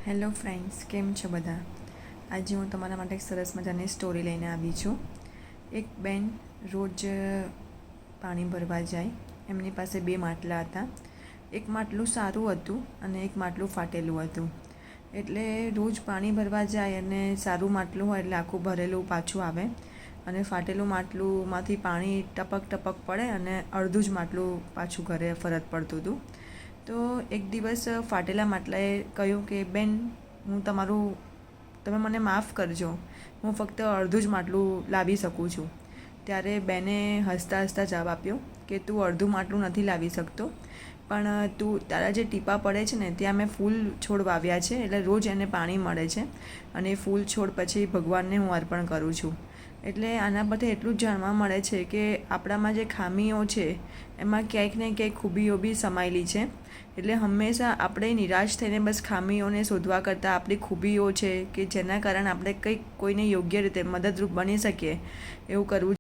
Hello friends, કેમ છો બધા? આજે હું તમારા માટે એક સરસ મજાની સ્ટોરી લઈને આવી છું. એક બેન રોજ પાણી ભરવા જાય. એમની પાસે 2 માટલાં હતા. એક માટલું સારું હતું અને એક માટલું ફાટેલું હતું. એટલે રોજ પાણી ભરવા જાય અને સારું માટલું હોય એટલે આખું ભરેલું પાછું આવે અને ફાટેલું માટલુંમાંથી પાણી ટપક ટપક પડે અને અડધું જ માટલું પાછું ઘરે પરત પડતું હતું. તો એક દિવસ ફાટેલા માટલાએ કહ્યું કે બેન, તમે મને માફ કરજો, હું ફક્ત અડધું જ માટલું લાવી શકું છું. ત્યારે બેને હસતા હસતા જવાબ આપ્યો કે તું અડધું માટલું નથી લાવી શકતો, પણ તારા જે ટીપાં પડે છે ને ત્યાં મેં ફૂલ છોડ વાવ્યા છે, એટલે રોજ એને પાણી મળે છે અને ફૂલ છોડ પછી ભગવાનને હું અર્પણ કરું છું. એટલે આના પરથી એટલું જ જાણવા મળે છે કે આપણામાં જે ખામીઓ છે એમાં ક્યાંક ને ક્યાંક ખૂબીઓ બી સમાયેલી છે. એટલે હંમેશા આપણે નિરાશ થઈને બસ ખામીઓને શોધવા કરતાં આપણી ખૂબીઓ છે કે જેના કારણે આપણે કંઈક કોઈને યોગ્ય રીતે મદદરૂપ બની શકીએ એવું કરવું